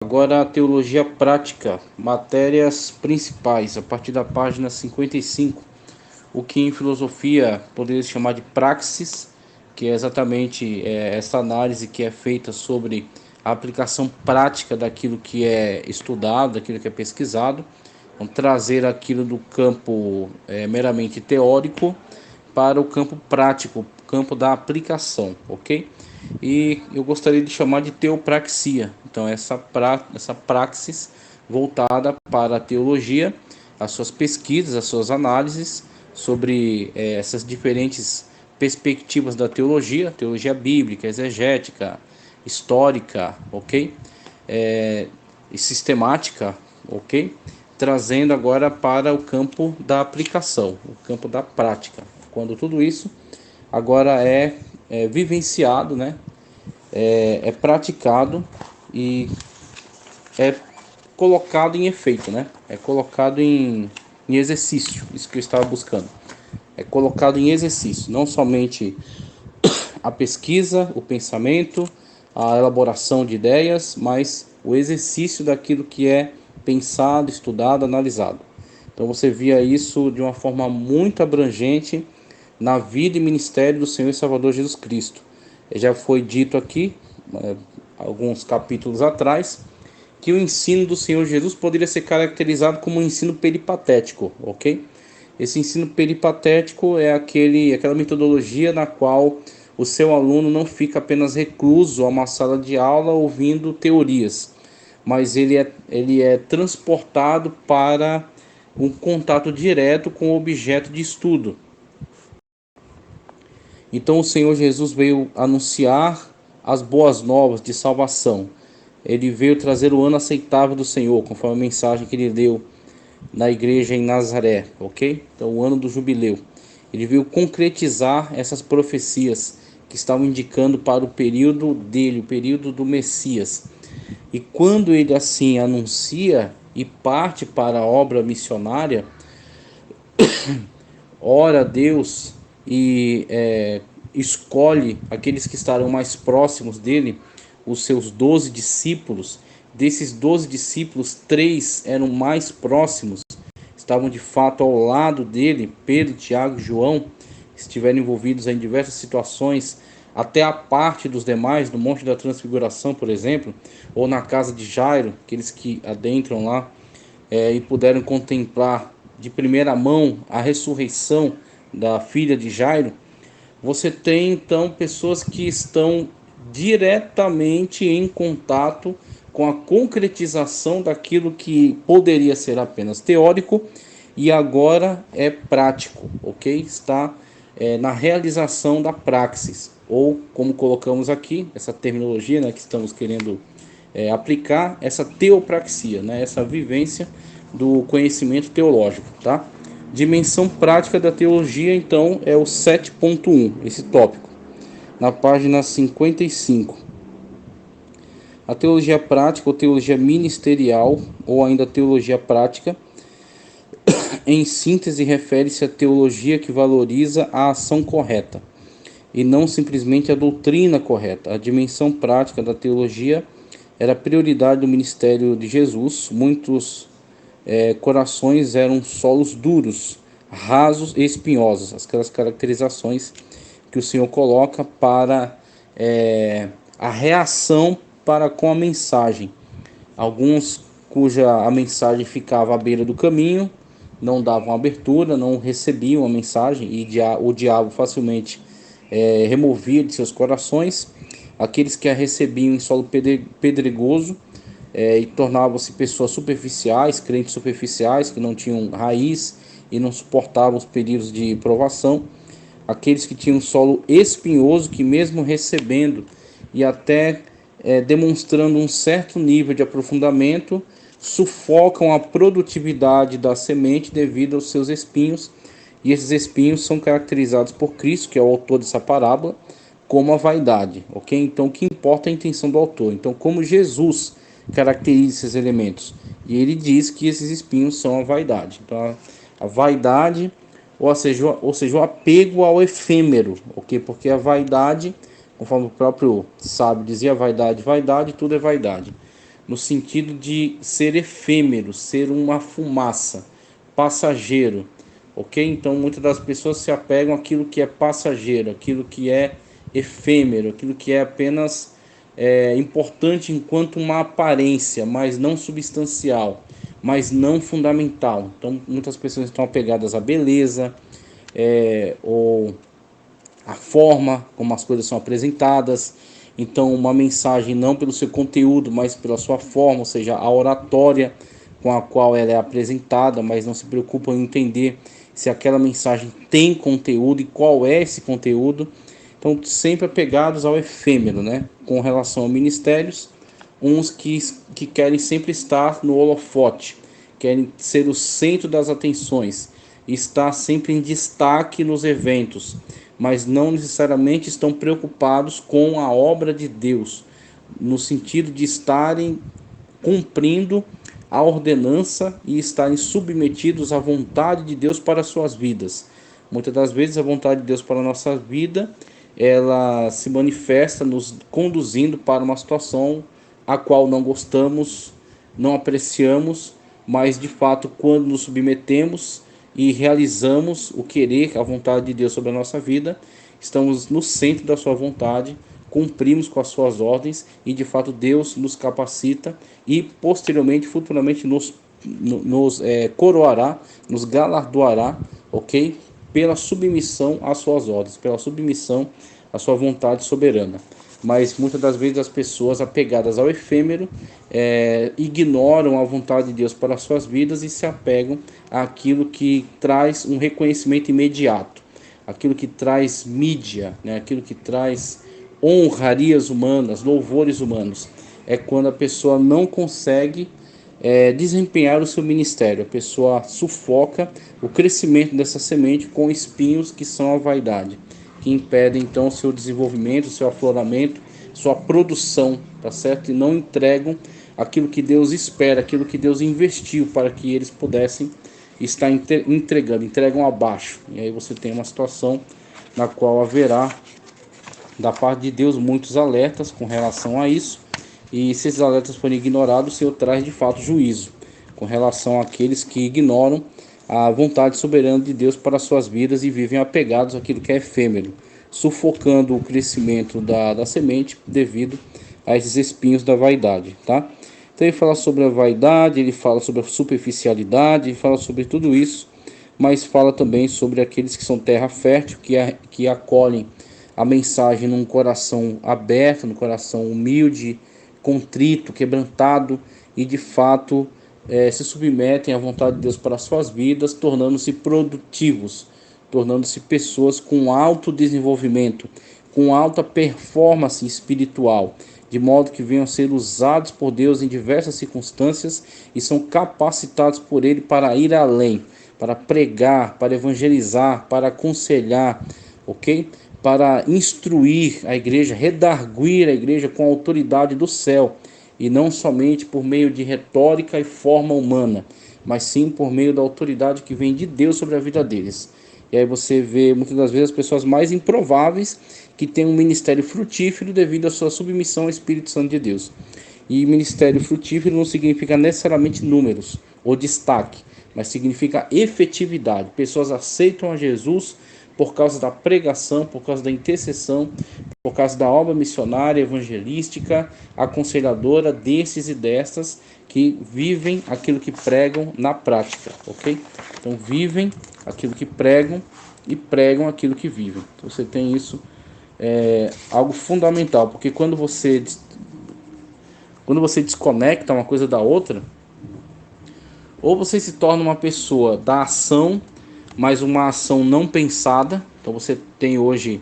Agora a teologia prática, matérias principais, a partir da página 55, o que em filosofia poderia se chamar de praxis, que é exatamente essa análise que é feita sobre a aplicação prática daquilo que é estudado, daquilo que é pesquisado, então, trazer aquilo do campo meramente teórico para o campo prático, campo da aplicação, ok? E eu gostaria de chamar de teopraxia. Então, essa praxis voltada para a teologia, as suas pesquisas, as suas análises sobre essas diferentes perspectivas da teologia, teologia bíblica, exegética, histórica, ok? E sistemática, ok? Trazendo agora para o campo da aplicação, o campo da prática. Quando tudo isso agora é vivenciado, né? É praticado e é colocado em efeito, né? É colocado em exercício, isso que eu estava buscando. É colocado em exercício, não somente a pesquisa, o pensamento, a elaboração de ideias, mas o exercício daquilo que é pensado, estudado, analisado. Então você via isso de uma forma muito abrangente na vida e ministério do Senhor e Salvador Jesus Cristo. Já foi dito aqui, alguns capítulos atrás, que o ensino do Senhor Jesus poderia ser caracterizado como um ensino peripatético, ok? Esse ensino peripatético é aquela metodologia na qual o seu aluno não fica apenas recluso a uma sala de aula ouvindo teorias, mas ele é transportado para um contato direto com o objeto de estudo. Então o Senhor Jesus veio anunciar as boas novas de salvação. Ele veio trazer o ano aceitável do Senhor, conforme a mensagem que ele deu na igreja em Nazaré, ok? Então o ano do jubileu. Ele veio concretizar essas profecias que estavam indicando para o período dele, o período do Messias. E quando ele assim anuncia e parte para a obra missionária, ora a Deus e escolhe aqueles que estarão mais próximos dele, os seus 12 discípulos. Desses 12 discípulos, 3 eram mais próximos, estavam de fato ao lado dele, Pedro, Tiago e João, estiveram envolvidos em diversas situações, até a parte dos demais, no Monte da Transfiguração, por exemplo, ou na casa de Jairo, aqueles que adentram lá e puderam contemplar de primeira mão a ressurreição da filha de Jairo. Você tem então pessoas que estão diretamente em contato com a concretização daquilo que poderia ser apenas teórico e agora é prático, ok? Está na realização da praxis, ou como colocamos aqui, essa terminologia, né, que estamos querendo aplicar, essa teopraxia, né, essa vivência do conhecimento teológico, tá? Dimensão prática da teologia, então, é o 7.1, esse tópico, na página 55. A teologia prática ou teologia ministerial, ou ainda teologia prática, em síntese, refere-se à teologia que valoriza a ação correta e não simplesmente a doutrina correta. A dimensão prática da teologia era a prioridade do ministério de Jesus. Muitos corações eram solos duros, rasos e espinhosos, aquelas caracterizações que o Senhor coloca para a reação para com a mensagem. Alguns cuja a mensagem ficava à beira do caminho, não davam abertura, não recebiam a mensagem e o diabo facilmente removia de seus corações. Aqueles que a recebiam em solo pedregoso e tornavam-se pessoas superficiais, crentes superficiais, que não tinham raiz e não suportavam os períodos de provação. Aqueles que tinham solo espinhoso, que mesmo recebendo e até demonstrando um certo nível de aprofundamento, sufocam a produtividade da semente devido aos seus espinhos, e esses espinhos são caracterizados por Cristo, que é o autor dessa parábola, como a vaidade, ok? Então o que importa é a intenção do autor. Então, como Jesus caracteriza esses elementos? E ele diz que esses espinhos são a vaidade. Então a vaidade, ou seja, o apego ao efêmero, ok? Porque a vaidade, conforme o próprio sábio dizia, vaidade, vaidade, tudo é vaidade. no sentido de ser efêmero, ser uma fumaça, passageiro, ok? Então muitas das pessoas se apegam àquilo que é passageiro, aquilo que é efêmero, aquilo que é apenas importante enquanto uma aparência, mas não substancial, mas não fundamental. Então muitas pessoas estão apegadas à beleza, ou a forma como as coisas são apresentadas. Então, uma mensagem não pelo seu conteúdo, mas pela sua forma, ou seja, a oratória com a qual ela é apresentada, mas não se preocupam em entender se aquela mensagem tem conteúdo e qual é esse conteúdo. Então, sempre apegados ao efêmero, né? Com relação a ministérios, uns que querem sempre estar no holofote, querem ser o centro das atenções, estar sempre em destaque nos eventos, mas não necessariamente estão preocupados com a obra de Deus, no sentido de estarem cumprindo a ordenança e estarem submetidos à vontade de Deus para as suas vidas. Muitas das vezes a vontade de Deus para a nossa vida, ela se manifesta nos conduzindo para uma situação a qual não gostamos, não apreciamos, mas de fato quando nos submetemos e realizamos o querer, a vontade de Deus sobre a nossa vida, estamos no centro da sua vontade, cumprimos com as suas ordens e de fato Deus nos capacita e posteriormente, futuramente nos coroará, nos galardoará, ok? Pela submissão às suas ordens, pela submissão à sua vontade soberana. Mas muitas das vezes as pessoas apegadas ao efêmero ignoram a vontade de Deus para as suas vidas e se apegam àquilo que traz um reconhecimento imediato, aquilo que traz mídia, né? Aquilo que traz honrarias humanas, louvores humanos. É quando a pessoa não consegue desempenhar o seu ministério, a pessoa sufoca o crescimento dessa semente com espinhos que são a vaidade, que impedem então o seu desenvolvimento, o seu afloramento, sua produção, tá certo? E não entregam aquilo que Deus espera, aquilo que Deus investiu para que eles pudessem estar entregam abaixo. E aí você tem uma situação na qual haverá da parte de Deus muitos alertas com relação a isso, e se esses alertas forem ignorados, o Senhor traz de fato juízo com relação àqueles que ignoram a vontade soberana de Deus para as suas vidas e vivem apegados àquilo que é efêmero, sufocando o crescimento da semente devido a esses espinhos da vaidade, tá? Então ele fala sobre a vaidade, ele fala sobre a superficialidade, ele fala sobre tudo isso, mas fala também sobre aqueles que são terra fértil, que acolhem a mensagem num coração aberto, num coração humilde, contrito, quebrantado e de fato se submetem à vontade de Deus para as suas vidas, tornando-se produtivos, tornando-se pessoas com alto desenvolvimento, com alta performance espiritual, de modo que venham a ser usados por Deus em diversas circunstâncias e são capacitados por Ele para ir além, para pregar, para evangelizar, para aconselhar, ok? Para instruir a igreja, redarguir a igreja com a autoridade do céu, e não somente por meio de retórica e forma humana, mas sim por meio da autoridade que vem de Deus sobre a vida deles. E aí você vê muitas das vezes as pessoas mais improváveis que têm um ministério frutífero devido à sua submissão ao Espírito Santo de Deus. E ministério frutífero não significa necessariamente números ou destaque, mas significa efetividade. Pessoas aceitam a Jesus por causa da pregação, por causa da intercessão, por causa da obra missionária, evangelística, aconselhadora desses e dessas que vivem aquilo que pregam na prática, ok? Então vivem aquilo que pregam e pregam aquilo que vivem. Então, você tem isso, algo fundamental, porque quando você desconecta uma coisa da outra, ou você se torna uma pessoa da ação, mas uma ação não pensada. Então você tem hoje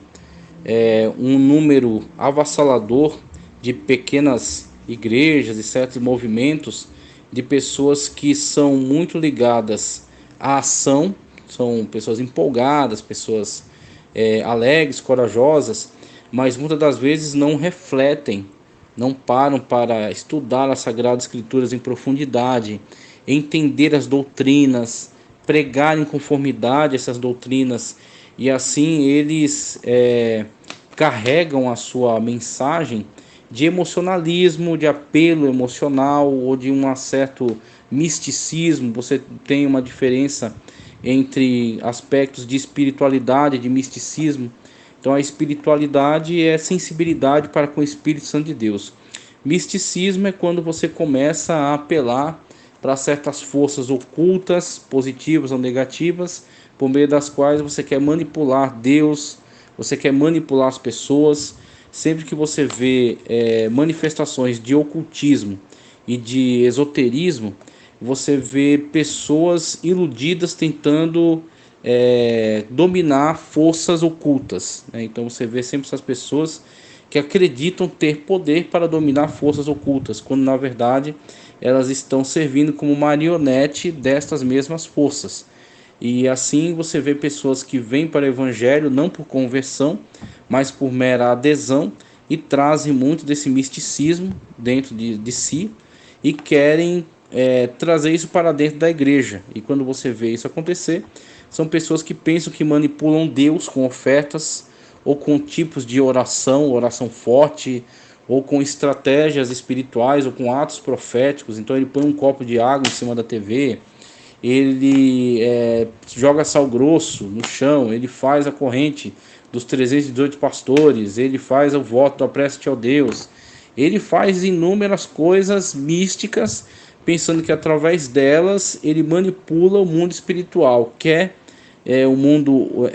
um número avassalador de pequenas igrejas e certos movimentos de pessoas que são muito ligadas à ação, são pessoas empolgadas, pessoas alegres, corajosas, mas muitas das vezes não refletem, não param para estudar as Sagradas Escrituras em profundidade, entender as doutrinas, pregar em conformidade a essas doutrinas, e assim eles carregam a sua mensagem de emocionalismo, de apelo emocional ou de um certo misticismo. Você tem uma diferença entre aspectos de espiritualidade e de misticismo. Então a espiritualidade é sensibilidade para com o Espírito Santo de Deus. Misticismo é quando você começa a apelar para certas forças ocultas, positivas ou negativas, por meio das quais você quer manipular Deus, você quer manipular as pessoas. Sempre que você vê manifestações de ocultismo e de esoterismo, você vê pessoas iludidas tentando dominar forças ocultas, né? Então você vê sempre essas pessoas que acreditam ter poder para dominar forças ocultas, quando na verdade elas estão servindo como marionete destas mesmas forças. E assim você vê pessoas que vêm para o evangelho não por conversão, mas por mera adesão, e trazem muito desse misticismo dentro de si e querem trazer isso para dentro da igreja. E quando você vê isso acontecer, são pessoas que pensam que manipulam Deus com ofertas ou com tipos de oração forte, ou com estratégias espirituais, ou com atos proféticos. Então ele põe um copo de água em cima da TV, ele joga sal grosso no chão, ele faz a corrente dos 318 pastores, ele faz o voto da prece ao Deus, ele faz inúmeras coisas místicas, pensando que através delas ele manipula o mundo espiritual, quer o mundo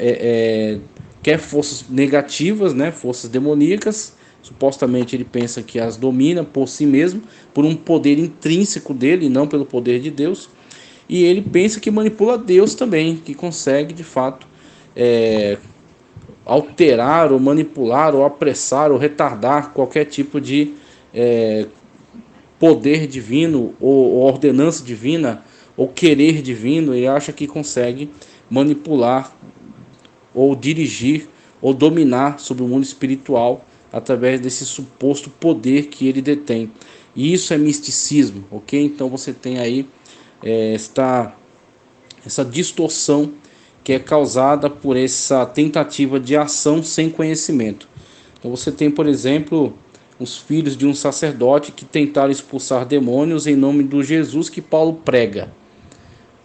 quer forças negativas, né, forças demoníacas. Supostamente ele pensa que as domina por si mesmo, por um poder intrínseco dele, e não pelo poder de Deus. E ele pensa que manipula Deus também, que consegue de fato alterar ou manipular ou apressar ou retardar qualquer tipo de poder divino ou ordenança divina ou querer divino. Ele acha que consegue manipular ou dirigir ou dominar sobre o mundo espiritual através desse suposto poder que ele detém. E isso é misticismo, ok? Então você tem aí essa distorção que é causada por essa tentativa de ação sem conhecimento. Então você tem, por exemplo, os filhos de um sacerdote que tentaram expulsar demônios em nome do Jesus que Paulo prega.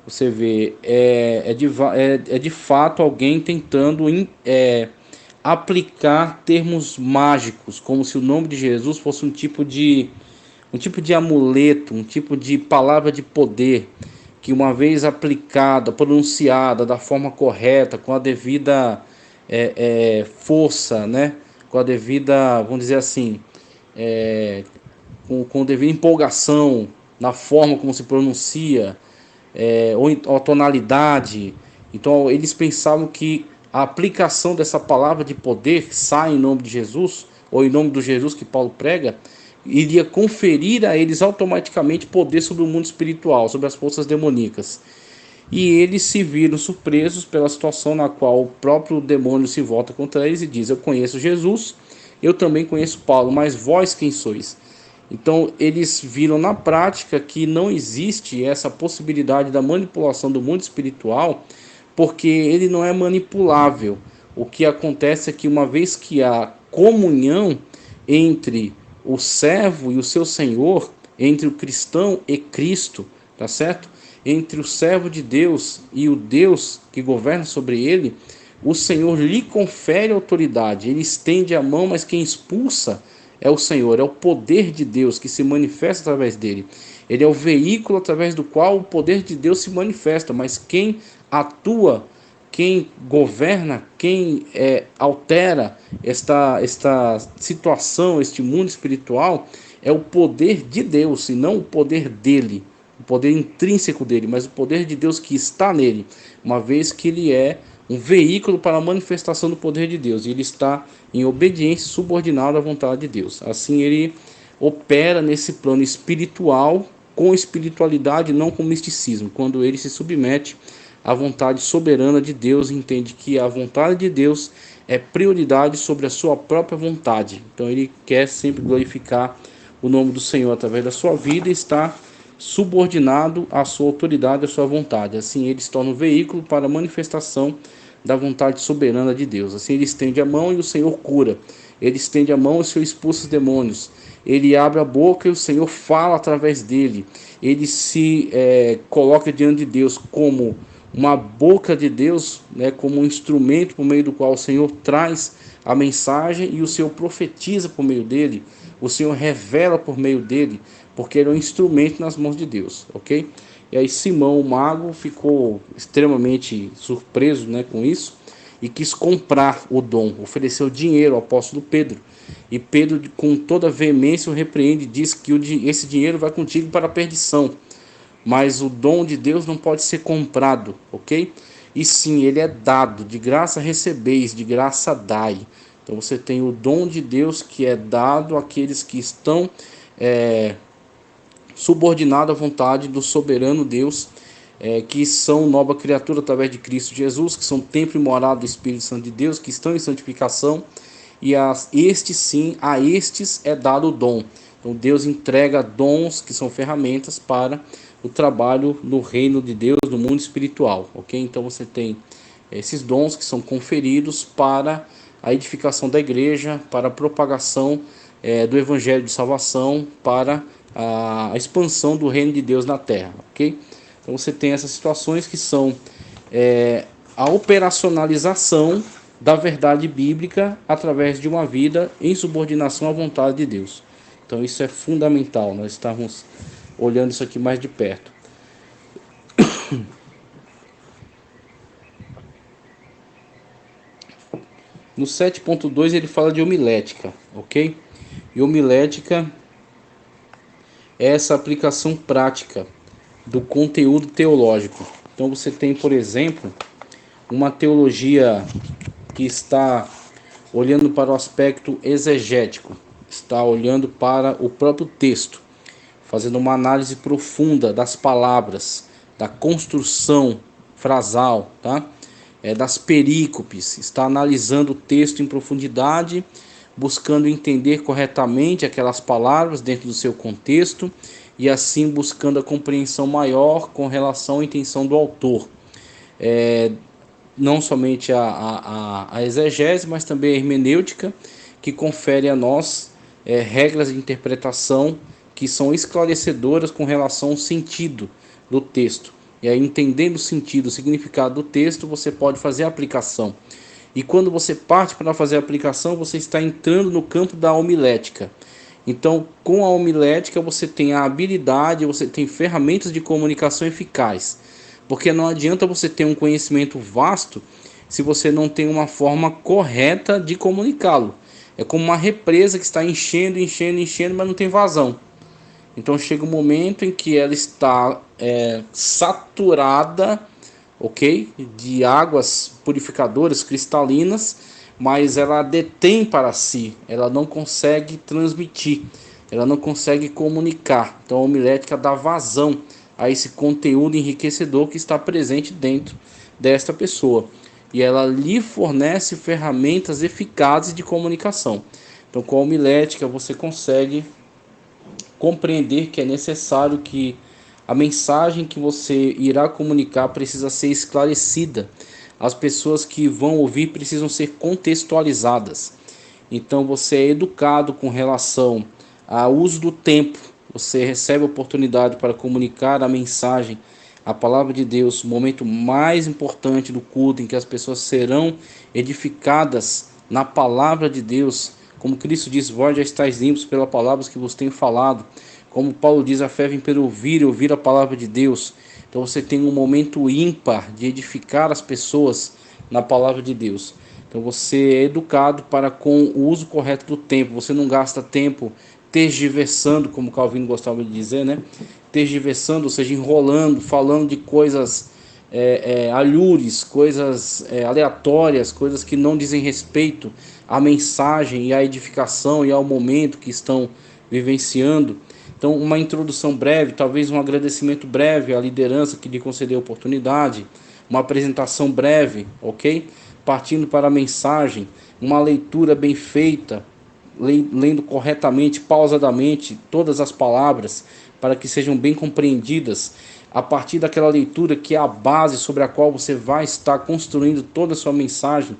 Você vê, de fato alguém tentando aplicar termos mágicos, como se o nome de Jesus fosse um tipo de amuleto, um tipo de palavra de poder, que uma vez aplicada, pronunciada da forma correta, com a devida força, né? Com a devida, vamos dizer assim, com devida empolgação na forma como se pronuncia, ou a tonalidade. Então eles pensavam que a aplicação dessa palavra de poder, sai em nome de Jesus, ou em nome do Jesus que Paulo prega, iria conferir a eles automaticamente poder sobre o mundo espiritual, sobre as forças demoníacas. E eles se viram surpresos pela situação na qual o próprio demônio se volta contra eles e diz: eu conheço Jesus, eu também conheço Paulo, mas vós quem sois? Então eles viram na prática que não existe essa possibilidade da manipulação do mundo espiritual, porque ele não é manipulável. O que acontece é que uma vez que há comunhão entre o servo e o seu senhor, entre o cristão e Cristo, tá certo? Entre o servo de Deus e o Deus que governa sobre ele, o Senhor lhe confere autoridade, ele estende a mão, mas quem expulsa é o Senhor, é o poder de Deus que se manifesta através dele. Ele é o veículo através do qual o poder de Deus se manifesta, mas quem atua, quem governa, quem altera esta situação, este mundo espiritual, é o poder de Deus e não o poder dele, o poder intrínseco dele, mas o poder de Deus que está nele, uma vez que ele é um veículo para a manifestação do poder de Deus, e ele está em obediência subordinado à vontade de Deus. Assim ele opera nesse plano espiritual, com espiritualidade, não com misticismo, quando ele se submete à vontade soberana de Deus, entende que a vontade de Deus é prioridade sobre a sua própria vontade. Então ele quer sempre glorificar o nome do Senhor através da sua vida e está subordinado à sua autoridade, à sua vontade. Assim ele se torna um veículo para a manifestação da vontade soberana de Deus. Assim ele estende a mão e o Senhor cura. Ele estende a mão e o Senhor expulsa os demônios. Ele abre a boca e o Senhor fala através dele. Ele se coloca diante de Deus como uma boca de Deus, né, como um instrumento por meio do qual o Senhor traz a mensagem e o Senhor profetiza por meio dele, o Senhor revela por meio dele, porque ele é um instrumento nas mãos de Deus, ok? E aí Simão, o mago, ficou extremamente surpreso, né, com isso e quis comprar o dom, ofereceu dinheiro ao apóstolo Pedro. E Pedro, com toda veemência, o repreende e diz que esse dinheiro vai contigo para a perdição. Mas o dom de Deus não pode ser comprado, ok? E sim, ele é dado, de graça recebeis, de graça dai. Então você tem o dom de Deus que é dado àqueles que estão subordinados à vontade do soberano Deus, que são nova criatura através de Cristo Jesus, que são templo e morada do Espírito Santo de Deus, que estão em santificação, e a estes é dado o dom. Então Deus entrega dons que são ferramentas para o trabalho no reino de Deus, no mundo espiritual, ok? Então você tem esses dons que são conferidos para a edificação da igreja, para a propagação do evangelho de salvação, para a expansão do reino de Deus na terra, ok? Então você tem essas situações que são a operacionalização da verdade bíblica através de uma vida em subordinação à vontade de Deus. Então isso é fundamental, nós estamos olhando isso aqui mais de perto. No 7.2 ele fala de homilética, ok? E homilética é essa aplicação prática do conteúdo teológico. Então você tem, por exemplo, uma teologia que está olhando para o aspecto exegético, está olhando para o próprio texto, fazendo uma análise profunda das palavras, da construção frasal, tá? Das perícopes, está analisando o texto em profundidade, buscando entender corretamente aquelas palavras dentro do seu contexto e assim buscando a compreensão maior com relação à intenção do autor. Não somente a exegese, mas também a hermenêutica, que confere a nós regras de interpretação que são esclarecedoras com relação ao sentido do texto. E aí, entendendo o sentido, o significado do texto, você pode fazer a aplicação. E quando você parte para fazer a aplicação, você está entrando no campo da homilética. Então, com a homilética, você tem a habilidade, você tem ferramentas de comunicação eficaz. Porque não adianta você ter um conhecimento vasto se você não tem uma forma correta de comunicá-lo. É como uma represa que está enchendo, mas não tem vazão. Então chega um momento em que ela está saturada, ok, de águas purificadoras, cristalinas, mas ela detém para si, ela não consegue transmitir, ela não consegue comunicar. Então a homilética dá vazão a esse conteúdo enriquecedor que está presente dentro desta pessoa. E ela lhe fornece ferramentas eficazes de comunicação. Então com a homilética você consegue compreender que é necessário que a mensagem que você irá comunicar precisa ser esclarecida. As pessoas que vão ouvir precisam ser contextualizadas. Então você é educado com relação ao uso do tempo. Você recebe a oportunidade para comunicar a mensagem, a palavra de Deus, o momento mais importante do culto, em que as pessoas serão edificadas na palavra de Deus. Como Cristo diz, vós já estáis limpos pela palavra que vos tenho falado. Como Paulo diz, a fé vem pelo ouvir e ouvir a palavra de Deus. Então você tem um momento ímpar de edificar as pessoas na palavra de Deus. Então você é educado para com o uso correto do tempo. Você não gasta tempo tergiversando, como Calvino gostava de dizer, né? Tergiversando, ou seja, enrolando, falando de coisas alhures, coisas aleatórias, coisas que não dizem respeito à mensagem e à edificação e ao momento que estão vivenciando. Então, uma introdução breve, talvez um agradecimento breve à liderança que lhe concedeu a oportunidade, uma apresentação breve, ok? Partindo para a mensagem, uma leitura bem feita, lendo corretamente, pausadamente, todas as palavras, para que sejam bem compreendidas a partir daquela leitura que é a base sobre a qual você vai estar construindo toda a sua mensagem,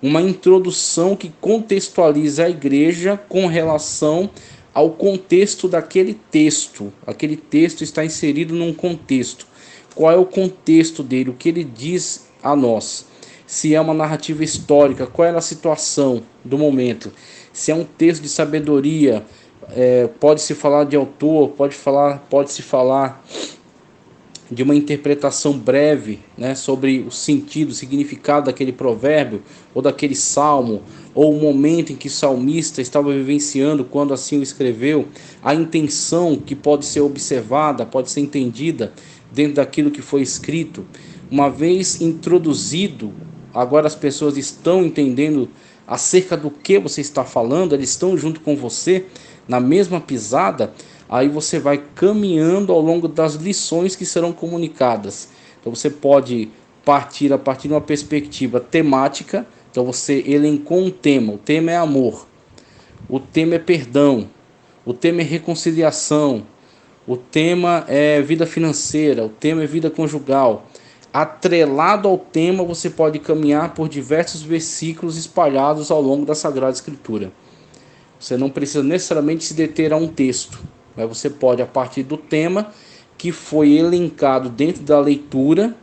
uma introdução que contextualiza a igreja com relação ao contexto daquele texto. Aquele texto está inserido num contexto. Qual é o contexto dele? O que ele diz a nós? Se é uma narrativa histórica, qual é a situação do momento? Se é um texto de sabedoria, pode-se falar de autor, pode-se falar de uma interpretação breve, né, sobre o sentido, o significado daquele provérbio, ou daquele salmo, ou o momento em que o salmista estava vivenciando quando assim o escreveu, a intenção que pode ser observada, pode ser entendida dentro daquilo que foi escrito. Uma vez introduzido, agora as pessoas estão entendendo acerca do que você está falando, eles estão junto com você na mesma pisada. Aí você vai caminhando ao longo das lições que serão comunicadas. Então você pode partir a partir de uma perspectiva temática. Então você elencou um tema. O tema é amor. O tema é perdão. O tema é reconciliação. O tema é vida financeira. O tema é vida conjugal. Atrelado ao tema, você pode caminhar por diversos versículos espalhados ao longo da Sagrada Escritura. Você não precisa necessariamente se deter a um texto, mas você pode, a partir do tema que foi elencado dentro da leitura,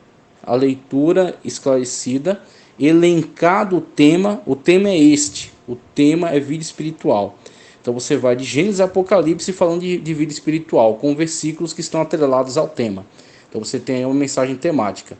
a leitura esclarecida, elencado o tema é este, o tema é vida espiritual. Então você vai de Gênesis a Apocalipse falando de vida espiritual, com versículos que estão atrelados ao tema. Então você tem uma mensagem temática.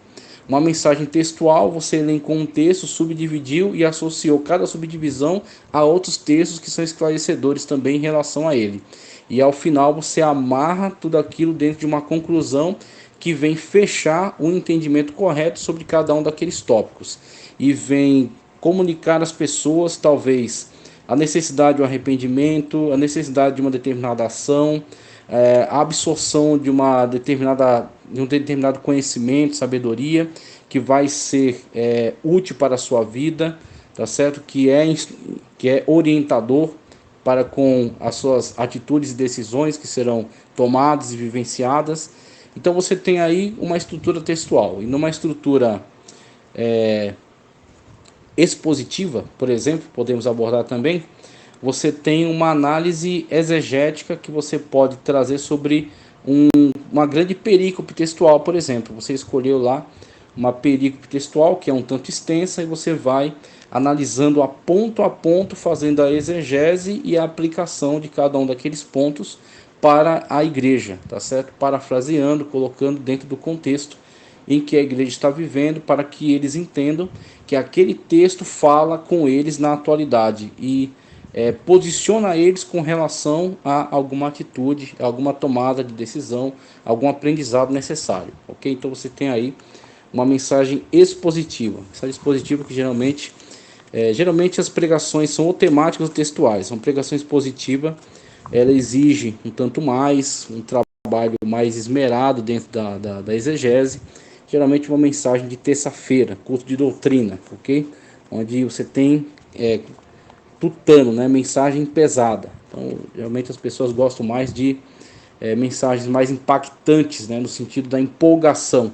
Uma mensagem textual, você elencou um texto, subdividiu e associou cada subdivisão a outros textos que são esclarecedores também em relação a ele. E ao final você amarra tudo aquilo dentro de uma conclusão que vem fechar o entendimento correto sobre cada um daqueles tópicos. E vem comunicar às pessoas, talvez, a necessidade de um arrependimento, a necessidade de uma determinada ação, a absorção de um determinado conhecimento, sabedoria, que vai ser útil para a sua vida, tá certo? Que é orientador para com as suas atitudes e decisões que serão tomadas e vivenciadas. Então você tem aí uma estrutura textual. E numa estrutura expositiva, por exemplo, podemos abordar também, você tem uma análise exegética que você pode trazer sobre uma grande perícope textual, por exemplo. Você escolheu lá uma perícope textual que é um tanto extensa e você vai analisando a ponto, fazendo a exegese e a aplicação de cada um daqueles pontos para a igreja, tá certo? Parafraseando, colocando dentro do contexto em que a igreja está vivendo, para que eles entendam que aquele texto fala com eles na atualidade e posiciona eles com relação a alguma atitude, alguma tomada de decisão, algum aprendizado necessário, ok? Então você tem aí uma mensagem expositiva, que geralmente as pregações são ou temáticas ou textuais. Uma pregação expositiva, ela exige um tanto mais, um trabalho mais esmerado dentro da exegese, geralmente uma mensagem de terça-feira, culto de doutrina, ok? Onde você tem tutano, né? Mensagem pesada. Então, geralmente as pessoas gostam mais de mensagens mais impactantes, né? No sentido da empolgação.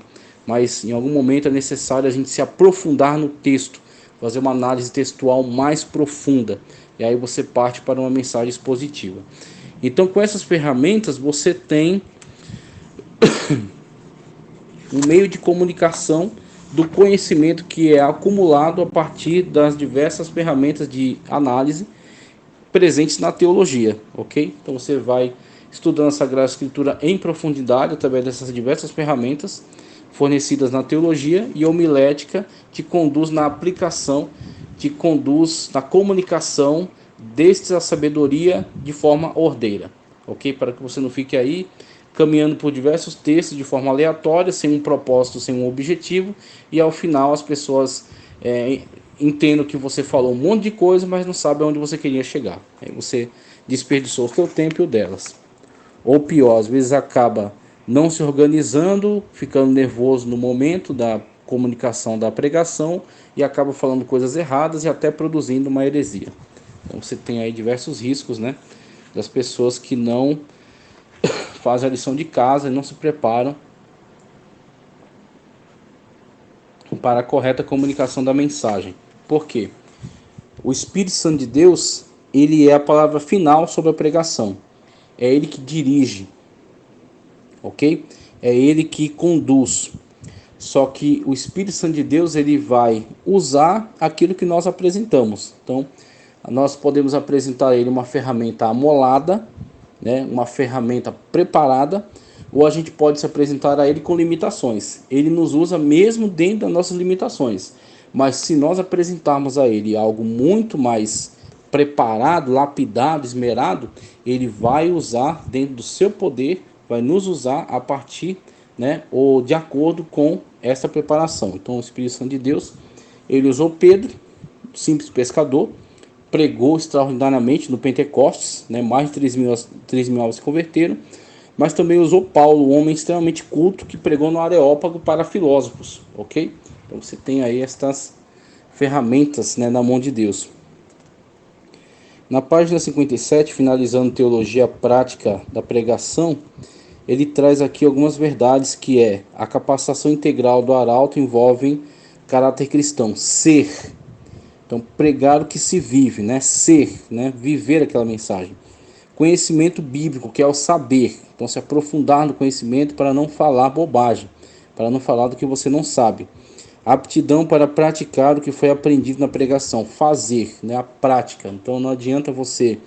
Mas em algum momento é necessário a gente se aprofundar no texto, fazer uma análise textual mais profunda. E aí você parte para uma mensagem expositiva. Então, com essas ferramentas, você tem um meio de comunicação do conhecimento que é acumulado a partir das diversas ferramentas de análise presentes na teologia, ok? Então você vai estudando a Sagrada Escritura em profundidade através dessas diversas ferramentas fornecidas na teologia, e a homilética te conduz na aplicação, te conduz na comunicação desta sabedoria de forma ordeira, ok? Para que você não fique aí caminhando por diversos textos de forma aleatória, sem um propósito, sem um objetivo, e ao final as pessoas entendam que você falou um monte de coisa, mas não sabe aonde você queria chegar. Aí você desperdiçou o seu tempo e o delas. Ou pior, às vezes acaba não se organizando, ficando nervoso no momento da comunicação da pregação e acaba falando coisas erradas e até produzindo uma heresia. Então você tem aí diversos riscos, né, das pessoas que não fazem a lição de casa e não se preparam para a correta comunicação da mensagem. Por quê? O Espírito Santo de Deus, ele é a palavra final sobre a pregação. É ele que dirige, ok? É ele que conduz. Só que o Espírito Santo de Deus, ele vai usar aquilo que nós apresentamos. Então, nós podemos apresentar a ele uma ferramenta amolada, né, uma ferramenta preparada, ou a gente pode se apresentar a ele com limitações. Ele nos usa mesmo dentro das nossas limitações. Mas se nós apresentarmos a ele algo muito mais preparado, lapidado, esmerado, ele vai usar dentro do seu poder, vai nos usar a partir, né, ou de acordo com essa preparação. Então o Espírito Santo de Deus, ele usou Pedro, simples pescador, pregou extraordinariamente no Pentecostes, né, mais de 3 mil almas se converteram, mas também usou Paulo, um homem extremamente culto, que pregou no Areópago para filósofos, ok? Então você tem aí estas ferramentas, né, na mão de Deus. Na página 57, finalizando teologia prática da pregação, ele traz aqui algumas verdades, que é: a capacitação integral do arauto envolve caráter cristão, ser. Então, pregar o que se vive, né? Ser, né? Viver aquela mensagem. Conhecimento bíblico, que é o saber. Então, se aprofundar no conhecimento para não falar bobagem, para não falar do que você não sabe. Aptidão para praticar o que foi aprendido na pregação, fazer, né? A prática. Então, não adianta você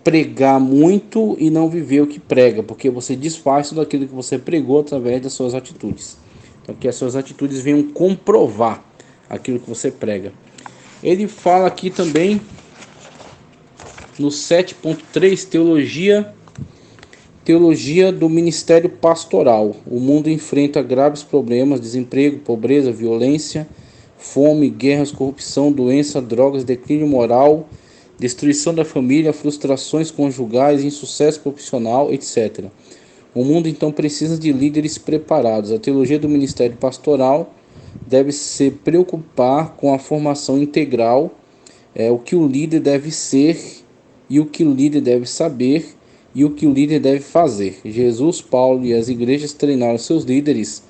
pregar muito e não viver o que prega, porque você desfaz tudo aquilo que você pregou através das suas atitudes. Então, que as suas atitudes venham comprovar aquilo que você prega. Ele fala aqui também no 7.3, teologia do ministério pastoral. O mundo enfrenta graves problemas: desemprego, pobreza, violência, fome, guerras, corrupção, doença, drogas, declínio moral, destruição da família, frustrações conjugais, insucesso profissional, etc. O mundo então precisa de líderes preparados. A teologia do ministério pastoral deve se preocupar com a formação integral, o que o líder deve ser e o que o líder deve saber e o que o líder deve fazer. Jesus, Paulo e as igrejas treinaram seus líderes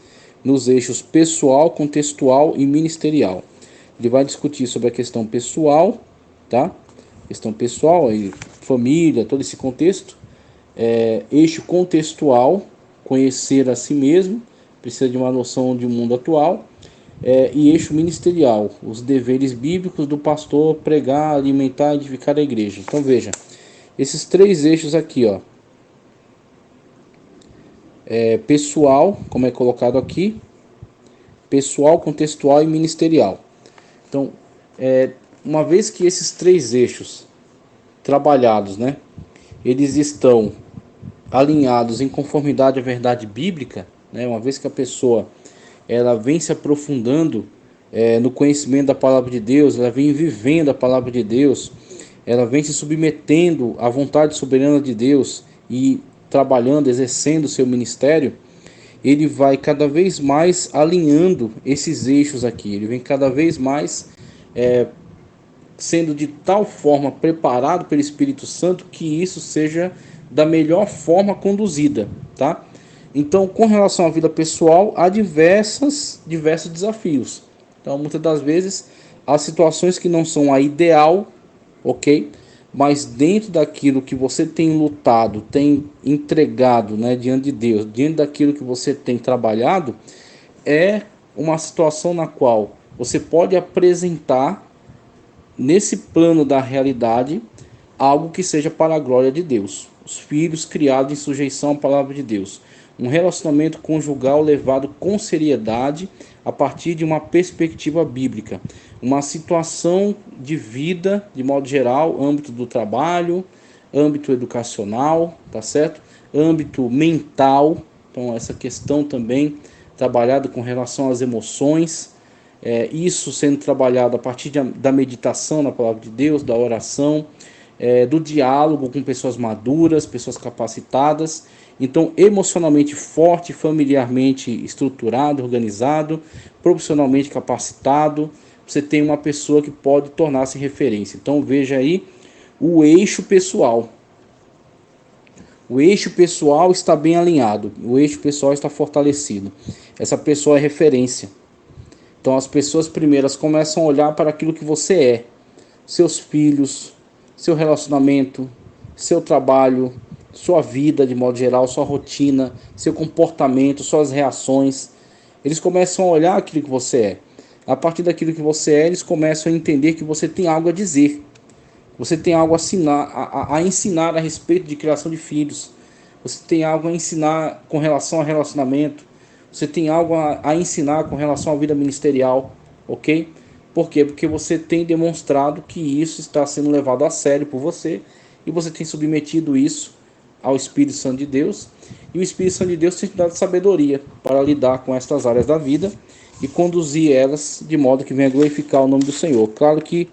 nos eixos pessoal, contextual e ministerial. Ele vai discutir sobre a questão pessoal, tá? Questão pessoal, aí, família, todo esse contexto. Eixo contextual, conhecer a si mesmo, precisa de uma noção de mundo atual. E eixo ministerial, os deveres bíblicos do pastor: pregar, alimentar, edificar a igreja. Então veja, esses três eixos aqui, ó, pessoal, como é colocado aqui, pessoal, contextual e ministerial. Então, uma vez que esses três eixos trabalhados, né, eles estão alinhados em conformidade à verdade bíblica, né, uma vez que a pessoa ela vem se aprofundando no conhecimento da palavra de Deus, ela vem vivendo a palavra de Deus, ela vem se submetendo à vontade soberana de Deus e trabalhando, exercendo o seu ministério, ele vai cada vez mais alinhando esses eixos aqui, ele vem cada vez mais sendo de tal forma preparado pelo Espírito Santo que isso seja da melhor forma conduzida, tá? Então, com relação à vida pessoal, há diversos desafios. Então, muitas das vezes, há situações que não são a ideal, ok? Mas dentro daquilo que você tem lutado, tem entregado, né, diante de Deus, dentro daquilo que você tem trabalhado, é uma situação na qual você pode apresentar, nesse plano da realidade, algo que seja para a glória de Deus. Os filhos criados em sujeição à palavra de Deus. Um relacionamento conjugal levado com seriedade a partir de uma perspectiva bíblica. Uma situação de vida, de modo geral, âmbito do trabalho, âmbito educacional, tá certo? Âmbito mental. Então essa questão também trabalhada com relação às emoções. Isso sendo trabalhado a partir da meditação na palavra de Deus, da oração, do diálogo com pessoas maduras, pessoas capacitadas. Então, emocionalmente forte, familiarmente estruturado, organizado, profissionalmente capacitado, você tem uma pessoa que pode tornar-se referência. Então, veja aí o eixo pessoal. O eixo pessoal está bem alinhado, o eixo pessoal está fortalecido. Essa pessoa é referência. Então as pessoas primeiras começam a olhar para aquilo que você é, seus filhos, seu relacionamento, seu trabalho, sua vida de modo geral, sua rotina, seu comportamento, suas reações. Eles começam a olhar aquilo que você é. A partir daquilo que você é, eles começam a entender que você tem algo a dizer. Você tem algo a ensinar a respeito de criação de filhos. Você tem algo a ensinar com relação a relacionamento. Você tem algo a ensinar com relação à vida ministerial, ok? Por quê? Porque você tem demonstrado que isso está sendo levado a sério por você e você tem submetido isso ao Espírito Santo de Deus. E o Espírito Santo de Deus tem te dado sabedoria para lidar com estas áreas da vida e conduzir elas de modo que venha glorificar o nome do Senhor. Claro que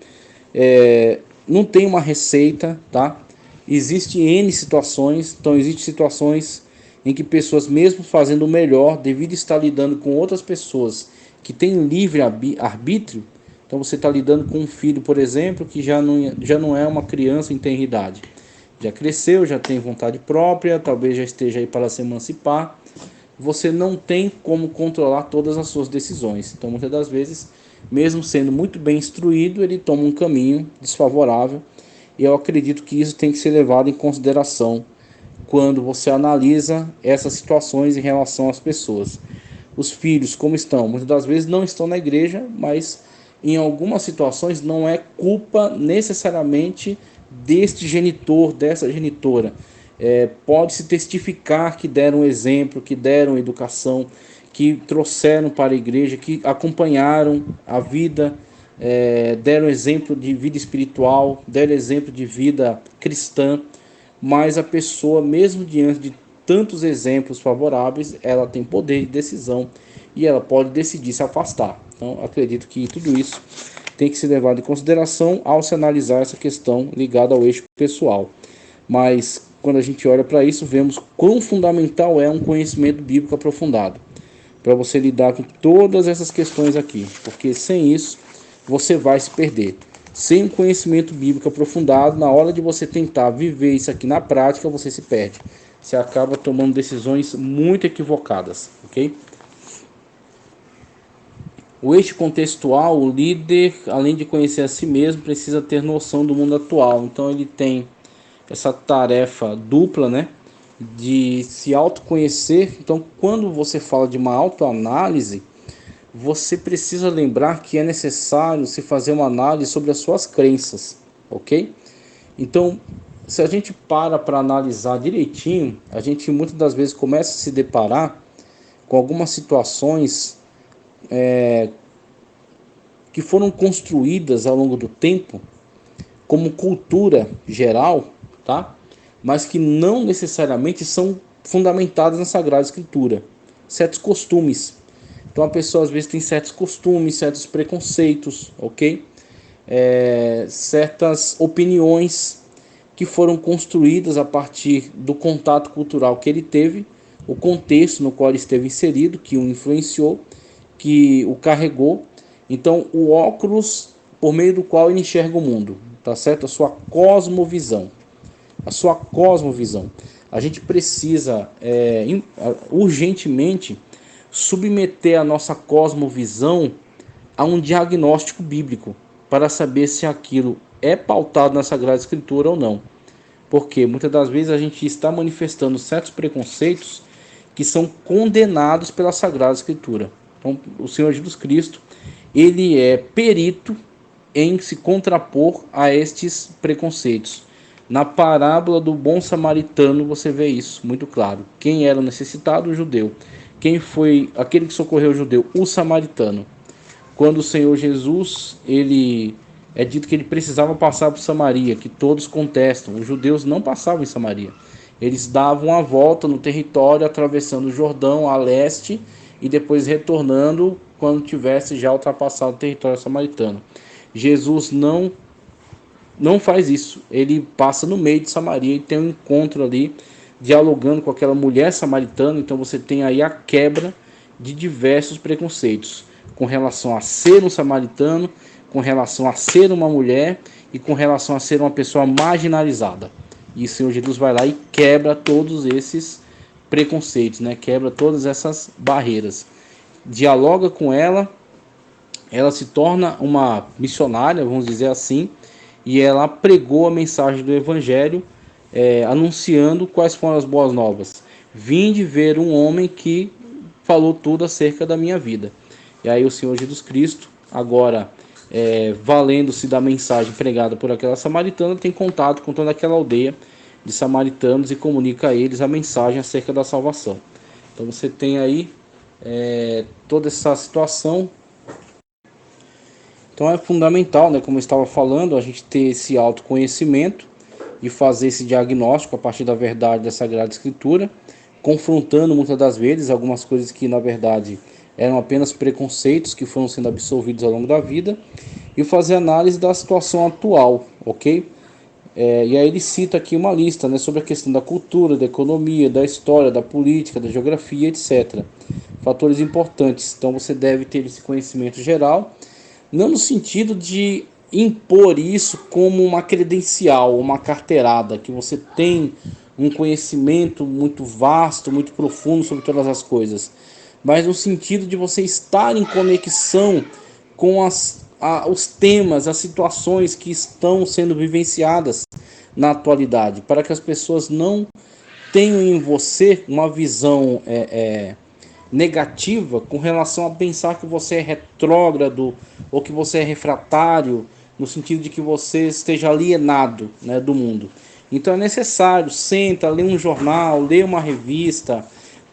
não tem uma receita, tá? Existem N situações, então existem situações em que pessoas, mesmo fazendo o melhor, devido a estar lidando com outras pessoas que têm livre arbítrio, então você está lidando com um filho, por exemplo, que já não é uma criança em tenra idade. Já cresceu, já tem vontade própria, talvez já esteja aí para se emancipar. Você não tem como controlar todas as suas decisões. Então, muitas das vezes, mesmo sendo muito bem instruído, ele toma um caminho desfavorável. E eu acredito que isso tem que ser levado em consideração quando você analisa essas situações em relação às pessoas. Os filhos, como estão? Muitas das vezes não estão na igreja, mas em algumas situações não é culpa necessariamente deste genitor, dessa genitora. Pode-se testificar que deram exemplo, que deram educação, que trouxeram para a igreja, que acompanharam a vida, deram exemplo de vida espiritual, deram exemplo de vida cristã, mas a pessoa, mesmo diante de tantos exemplos favoráveis, ela tem poder de decisão e ela pode decidir se afastar. Então, acredito que tudo isso tem que ser levado em consideração ao se analisar essa questão ligada ao eixo pessoal. Mas quando a gente olha para isso, vemos quão fundamental é um conhecimento bíblico aprofundado para você lidar com todas essas questões aqui, porque sem isso você vai se perder. Sem um conhecimento bíblico aprofundado, na hora de você tentar viver isso aqui na prática, você se perde. Você acaba tomando decisões muito equivocadas, ok? O eixo contextual, o líder, além de conhecer a si mesmo, precisa ter noção do mundo atual. Então ele tem essa tarefa dupla, né, de se autoconhecer. Então, quando você fala de uma autoanálise, você precisa lembrar que é necessário se fazer uma análise sobre as suas crenças, ok? Então, se a gente para analisar direitinho, a gente muitas das vezes começa a se deparar com algumas situações que foram construídas ao longo do tempo como cultura geral, tá? Mas que não necessariamente são fundamentadas na Sagrada Escritura. Certos costumes. Então a pessoa às vezes tem certos costumes, certos preconceitos, ok? Certas opiniões que foram construídas a partir do contato cultural que ele teve, o contexto no qual ele esteve inserido, que o influenciou, que o carregou. Então o óculos por meio do qual ele enxerga o mundo, tá certo? A sua cosmovisão. A sua cosmovisão. A gente precisa urgentemente submeter a nossa cosmovisão a um diagnóstico bíblico para saber se aquilo é pautado na Sagrada Escritura ou não. Porque muitas das vezes a gente está manifestando certos preconceitos que são condenados pela Sagrada Escritura. Então, o Senhor Jesus Cristo, ele é perito em se contrapor a estes preconceitos. Na parábola do bom samaritano você vê isso muito claro. Quem era o necessitado? O judeu. Quem foi aquele que socorreu o judeu? O samaritano. Quando o Senhor Jesus, ele é dito que ele precisava passar por Samaria, que todos contestam. Os judeus não passavam em Samaria. Eles davam a volta no território, atravessando o Jordão a leste e depois retornando quando tivesse já ultrapassado o território samaritano. Jesus não faz isso. Ele passa no meio de Samaria e tem um encontro ali, dialogando com aquela mulher samaritana. Então você tem aí a quebra de diversos preconceitos com relação a ser um samaritano, com relação a ser uma mulher e com relação a ser uma pessoa marginalizada. E o Senhor Jesus vai lá e quebra todos esses preconceitos, né? Quebra todas essas barreiras. Dialoga com ela, ela se torna uma missionária, vamos dizer assim, e ela pregou a mensagem do Evangelho, anunciando quais foram as boas novas. Vinde ver um homem que falou tudo acerca da minha vida. E aí o Senhor Jesus Cristo, agora valendo-se da mensagem pregada por aquela samaritana, tem contato com toda aquela aldeia de samaritanos e comunica a eles a mensagem acerca da salvação. Então você tem aí toda essa situação. Então é fundamental, né, como eu estava falando, a gente ter esse autoconhecimento e fazer esse diagnóstico a partir da verdade da Sagrada Escritura, confrontando muitas das vezes algumas coisas que na verdade eram apenas preconceitos que foram sendo absolvidos ao longo da vida, e fazer análise da situação atual, ok? E aí ele cita aqui uma lista, né, sobre a questão da cultura, da economia, da história, da política, da geografia, etc. Fatores importantes. Então você deve ter esse conhecimento geral, não no sentido de impor isso como uma credencial, uma carteirada, que você tem um conhecimento muito vasto, muito profundo sobre todas as coisas, mas no sentido de você estar em conexão com os temas, as situações que estão sendo vivenciadas na atualidade, para que as pessoas não tenham em você uma visão negativa com relação a pensar que você é retrógrado ou que você é refratário, no sentido de que você esteja alienado, né, do mundo. Então é necessário, senta, lê um jornal, lê uma revista,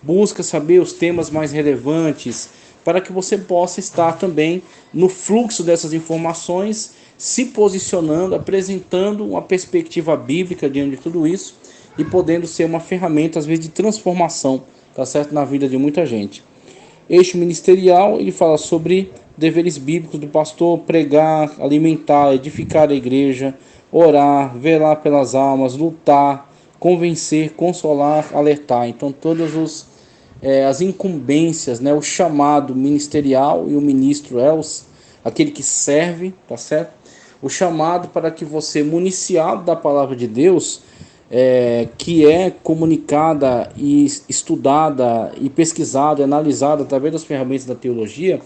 busca saber os temas mais relevantes, para que você possa estar também no fluxo dessas informações, se posicionando, apresentando uma perspectiva bíblica diante de tudo isso e podendo ser uma ferramenta, às vezes, de transformação, tá certo, na vida de muita gente. Eixo ministerial, ele fala sobre deveres bíblicos do pastor: pregar, alimentar, edificar a igreja, orar, velar pelas almas, lutar, convencer, consolar, alertar. Então todas as incumbências, né, o chamado ministerial, e o ministro é aquele que serve, tá certo? O chamado para que você, municiado da palavra de Deus, que é comunicada e estudada e pesquisada e analisada através das ferramentas da teologia,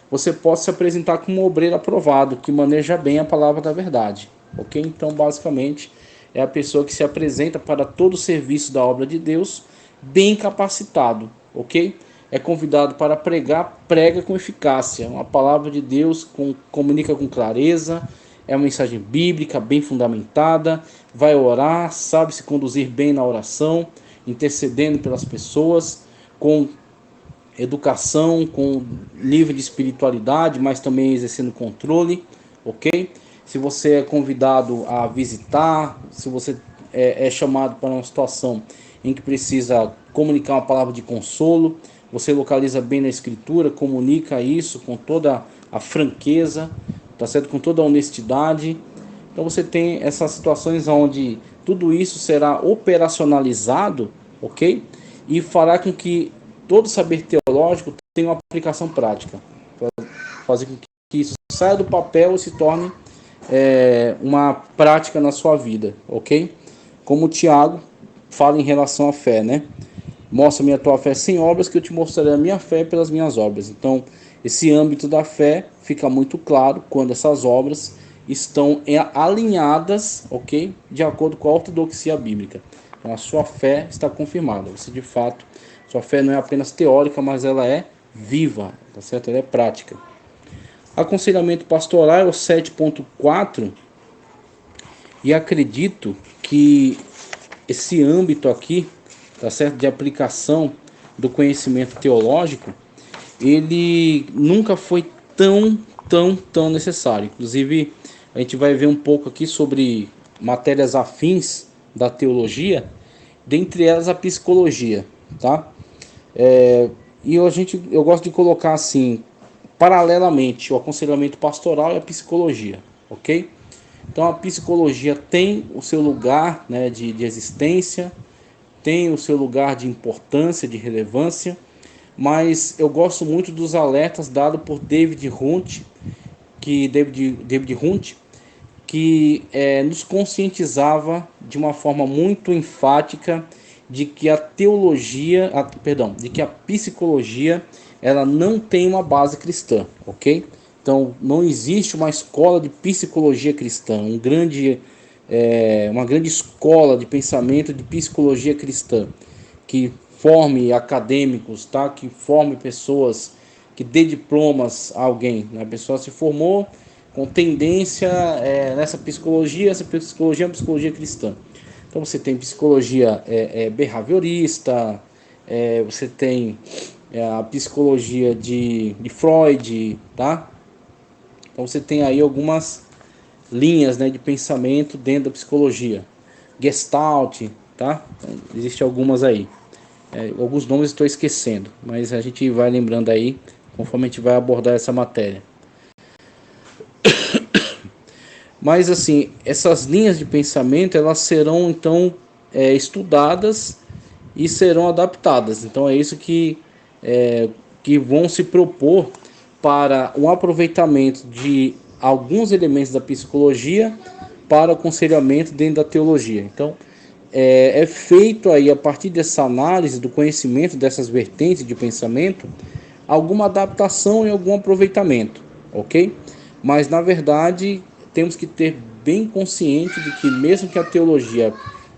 você possa se apresentar como um obreiro aprovado, que maneja bem a palavra da verdade, ok? Então, basicamente, é a pessoa que se apresenta para todo o serviço da obra de Deus, bem capacitado, ok? É convidado para pregar, prega com eficácia. Uma palavra de Deus comunica com clareza, é uma mensagem bíblica bem fundamentada, vai orar, sabe se conduzir bem na oração, intercedendo pelas pessoas, com educação, com nível de espiritualidade, mas também exercendo controle, ok? Se você é convidado a visitar, se você é chamado para uma situação em que precisa comunicar uma palavra de consolo, você localiza bem na escritura, comunica isso com toda a franqueza, tá certo? Com toda a honestidade. Então você tem essas situações onde tudo isso será operacionalizado, ok? E fará com que todo saber teológico tenha uma aplicação prática, para fazer com que isso saia do papel e se torne uma prática na sua vida, ok? Como o Tiago fala em relação à fé, né? Mostra-me a tua fé sem obras, que eu te mostrarei a minha fé pelas minhas obras. Então, esse âmbito da fé fica muito claro quando essas obras estão alinhadas, ok? De acordo com a ortodoxia bíblica. Então, a sua fé está confirmada. Você, de fato, sua fé não é apenas teórica, mas ela é viva, tá certo? Ela é prática. Aconselhamento pastoral é o 7.4, e acredito que esse âmbito aqui, tá certo, de aplicação do conhecimento teológico, ele nunca foi tão necessário. Inclusive, a gente vai ver um pouco aqui sobre matérias afins da teologia, dentre elas a psicologia, tá? E eu gosto de colocar assim, paralelamente, o aconselhamento pastoral e a psicologia, ok? Então a psicologia tem o seu lugar, né, de existência, tem o seu lugar de importância, de relevância, mas eu gosto muito dos alertas dados por David Hunt, que nos conscientizava de uma forma muito enfática de que a teologia, de que a psicologia, ela não tem uma base cristã, ok? Então não existe uma escola de psicologia cristã, uma grande escola de pensamento de psicologia cristã que forme acadêmicos, tá? Que forme pessoas, que dê diplomas a alguém, né? A pessoa se formou com tendência nessa psicologia, essa psicologia é uma psicologia cristã. Então você tem psicologia behaviorista, você tem a psicologia de Freud, tá? Então você tem aí algumas linhas, né, de pensamento dentro da psicologia. Gestalt, tá? Então, existem algumas aí. Alguns nomes estou esquecendo, mas a gente vai lembrando aí conforme a gente vai abordar essa matéria. Mas assim, essas linhas de pensamento elas serão então estudadas e serão adaptadas. Então é isso que vão se propor para o aproveitamento de alguns elementos da psicologia para o aconselhamento dentro da teologia. Então é feito aí a partir dessa análise do conhecimento dessas vertentes de pensamento alguma adaptação e algum aproveitamento, ok? Mas na verdade temos que ter bem consciente de que mesmo que a teologia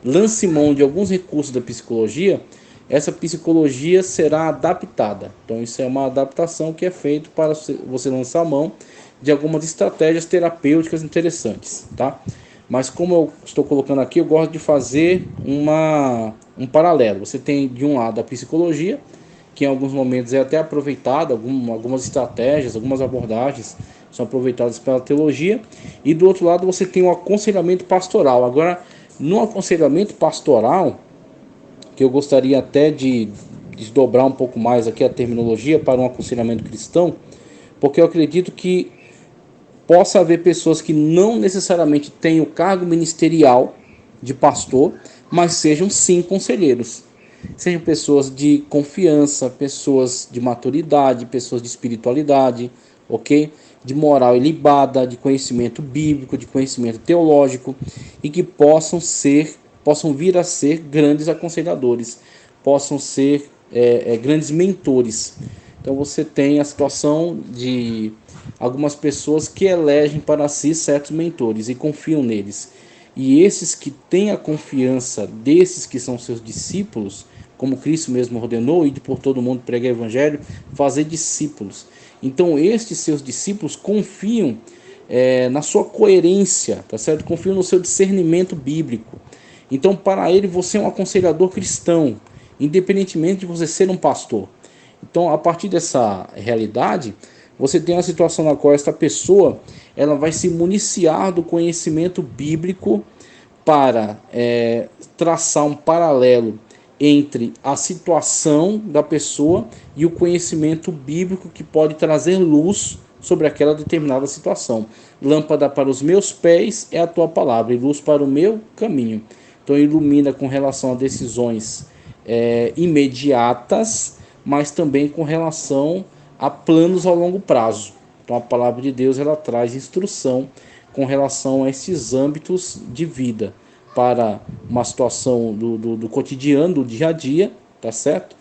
lance mão de alguns recursos da psicologia, essa psicologia será adaptada. Então isso é uma adaptação que é feito para você lançar mão de algumas estratégias terapêuticas interessantes, tá? Mas como eu estou colocando aqui, eu gosto de fazer um paralelo. Você tem de um lado a psicologia, que em alguns momentos é até aproveitada, algumas estratégias, algumas abordagens são aproveitadas pela teologia, e do outro lado você tem o aconselhamento pastoral. Agora, no aconselhamento pastoral, que eu gostaria até de desdobrar um pouco mais aqui a terminologia para um aconselhamento cristão, porque eu acredito que possa haver pessoas que não necessariamente têm o cargo ministerial de pastor, mas sejam sim conselheiros. Sejam pessoas de confiança, pessoas de maturidade, pessoas de espiritualidade, ok? De moral ilibada, de conhecimento bíblico, de conhecimento teológico e que possam vir a ser grandes aconselhadores, possam ser grandes mentores. Então você tem a situação de algumas pessoas que elegem para si certos mentores e confiam neles. E esses que têm a confiança desses que são seus discípulos, como Cristo mesmo ordenou, ide por todo mundo pregar o evangelho, fazer discípulos. Então estes seus discípulos confiam na sua coerência, tá certo? Confiam no seu discernimento bíblico. Então para ele você é um aconselhador cristão, independentemente de você ser um pastor. Então a partir dessa realidade, você tem uma situação na qual esta pessoa ela vai se municiar do conhecimento bíblico para traçar um paralelo entre a situação da pessoa e o conhecimento bíblico que pode trazer luz sobre aquela determinada situação. Lâmpada para os meus pés é a tua palavra e luz para o meu caminho. Então ilumina com relação a decisões imediatas, mas também com relação a planos ao longo prazo. Então a palavra de Deus ela traz instrução com relação a esses âmbitos de vida para uma situação do cotidiano, do dia a dia, tá certo?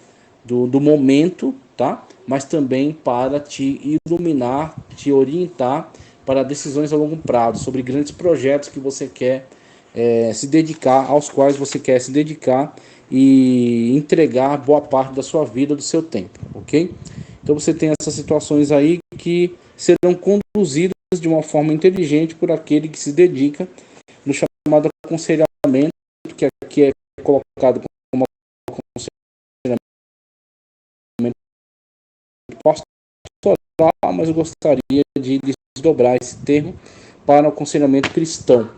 Do momento, tá? Mas também para te iluminar, te orientar para decisões a longo prazo, sobre grandes projetos que você quer se dedicar, aos quais você quer se dedicar e entregar boa parte da sua vida, do seu tempo, ok? Então você tem essas situações aí que serão conduzidas de uma forma inteligente por aquele que se dedica no chamado aconselhamento, que aqui é colocado como aconselhamento pastoral, mas eu gostaria de desdobrar esse termo para o aconselhamento cristão.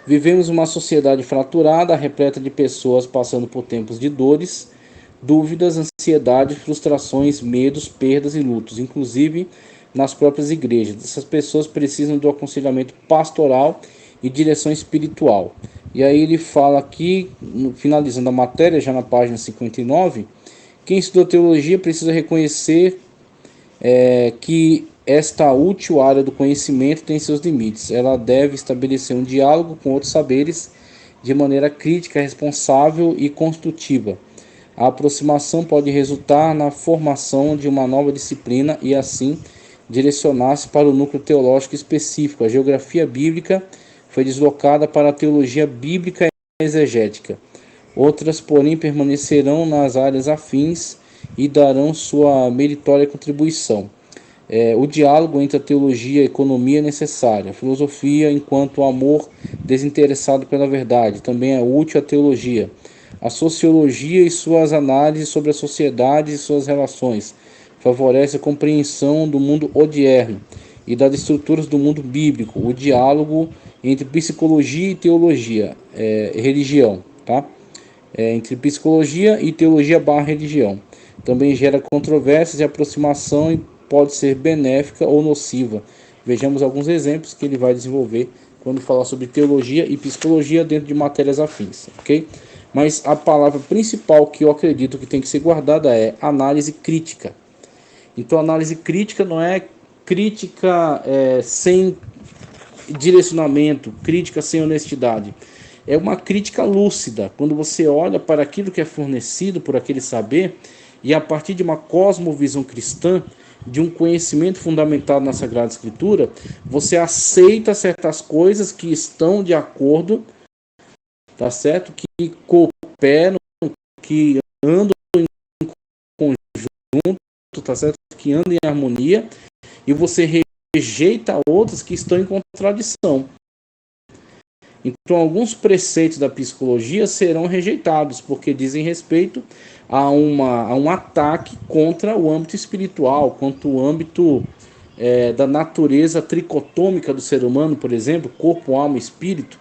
Vivemos uma sociedade fraturada, repleta de pessoas passando por tempos de dores, dúvidas, ansiedade, frustrações, medos, perdas e lutos, inclusive nas próprias igrejas. Essas pessoas precisam do aconselhamento pastoral e direção espiritual. E aí ele fala aqui, finalizando a matéria, já na página 59, quem estudou teologia precisa reconhecer que esta útil área do conhecimento tem seus limites. Ela deve estabelecer um diálogo com outros saberes de maneira crítica, responsável e construtiva. A aproximação pode resultar na formação de uma nova disciplina e, assim, direcionar-se para o núcleo teológico específico. A geografia bíblica foi deslocada para a teologia bíblica e exegética. Outras, porém, permanecerão nas áreas afins e darão sua meritória contribuição. O diálogo entre a teologia e a economia é necessário. A filosofia, enquanto amor desinteressado pela verdade, também é útil à teologia. A sociologia e suas análises sobre a sociedade e suas relações favorece a compreensão do mundo odierno e das estruturas do mundo bíblico. O diálogo entre psicologia e teologia, religião, tá? Entre psicologia e teologia barra religião. Também gera controvérsias e aproximação e pode ser benéfica ou nociva. Vejamos alguns exemplos que ele vai desenvolver quando falar sobre teologia e psicologia dentro de matérias afins, ok? Mas a palavra principal que eu acredito que tem que ser guardada é análise crítica. Então, análise crítica não é crítica sem direcionamento, crítica sem honestidade. É uma crítica lúcida, quando você olha para aquilo que é fornecido por aquele saber e a partir de uma cosmovisão cristã, de um conhecimento fundamentado na Sagrada Escritura, você aceita certas coisas que estão de acordo, tá certo? Que cooperam, que andam em conjunto, tá certo? Que andam em harmonia, e você rejeita outras que estão em contradição. Então, alguns preceitos da psicologia serão rejeitados, porque dizem respeito a um ataque contra o âmbito espiritual, contra o âmbito da natureza tricotômica do ser humano, por exemplo, corpo, alma e espírito,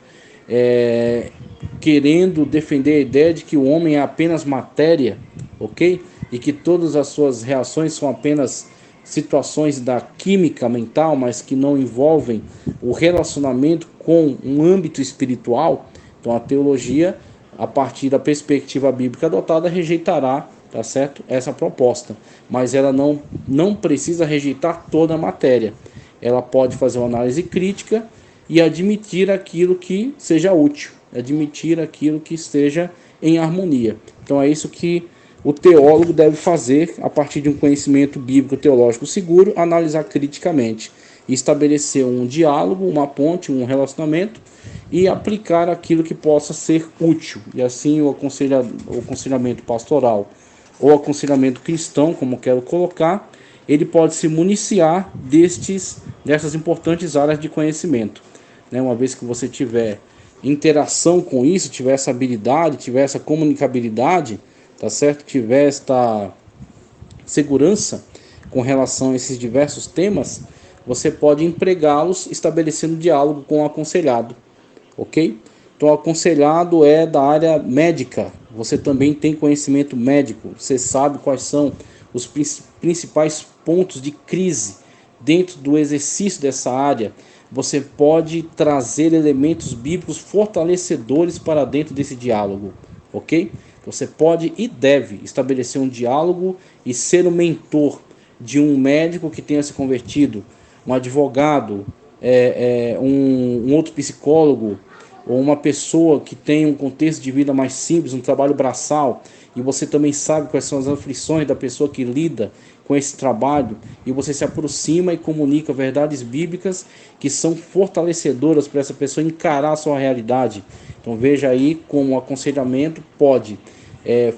querendo defender a ideia de que o homem é apenas matéria, ok? E que todas as suas reações são apenas situações da química mental, mas que não envolvem o relacionamento com um âmbito espiritual. Então a teologia, a partir da perspectiva bíblica adotada, rejeitará, tá certo, essa proposta, mas ela não precisa rejeitar toda a matéria. Ela pode fazer uma análise crítica e admitir aquilo que seja útil, admitir aquilo que esteja em harmonia. Então é isso que o teólogo deve fazer a partir de um conhecimento bíblico teológico seguro, analisar criticamente e estabelecer um diálogo, uma ponte, um relacionamento e aplicar aquilo que possa ser útil. E assim o aconselhamento pastoral ou aconselhamento cristão, como quero colocar, ele pode se municiar dessas importantes áreas de conhecimento. Uma vez que você tiver interação com isso, tiver essa habilidade, tiver essa comunicabilidade, tá certo? Tiver esta segurança com relação a esses diversos temas, você pode empregá-los estabelecendo diálogo com o aconselhado, ok? Então, o aconselhado é da área médica, você também tem conhecimento médico, você sabe quais são os principais pontos de crise dentro do exercício dessa área. Você pode trazer elementos bíblicos fortalecedores para dentro desse diálogo, ok? Você pode e deve estabelecer um diálogo e ser o mentor de um médico que tenha se convertido, um advogado, um outro psicólogo, ou uma pessoa que tem um contexto de vida mais simples, um trabalho braçal, e você também sabe quais são as aflições da pessoa que lida com esse trabalho, e você se aproxima e comunica verdades bíblicas que são fortalecedoras para essa pessoa encarar a sua realidade. Então veja aí como o aconselhamento pode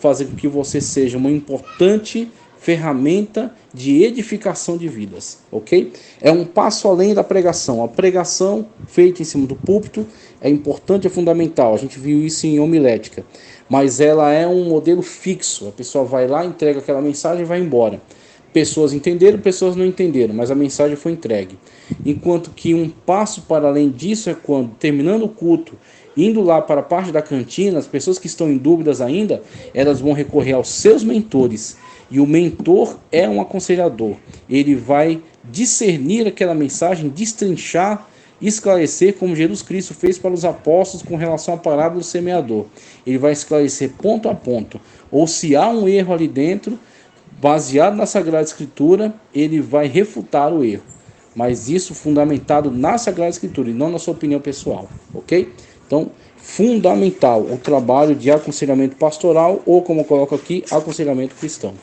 fazer com que você seja uma importante ferramenta de edificação de vidas, ok? É um passo além da pregação. A pregação feita em cima do púlpito é importante, é fundamental. A gente viu isso em homilética, mas ela é um modelo fixo. A pessoa vai lá, entrega aquela mensagem e vai embora. Pessoas entenderam, pessoas não entenderam, mas a mensagem foi entregue. Enquanto que um passo para além disso é quando, terminando o culto, indo lá para a parte da cantina, as pessoas que estão em dúvidas ainda, elas vão recorrer aos seus mentores. E o mentor é um aconselhador. Ele vai discernir aquela mensagem, destrinchar, esclarecer, como Jesus Cristo fez para os apóstolos com relação à parábola do semeador. Ele vai esclarecer ponto a ponto. Ou se há um erro ali dentro, baseado na Sagrada Escritura, ele vai refutar o erro. Mas isso fundamentado na Sagrada Escritura e não na sua opinião pessoal, ok? Então, fundamental o trabalho de aconselhamento pastoral, ou como eu coloco aqui, aconselhamento cristão.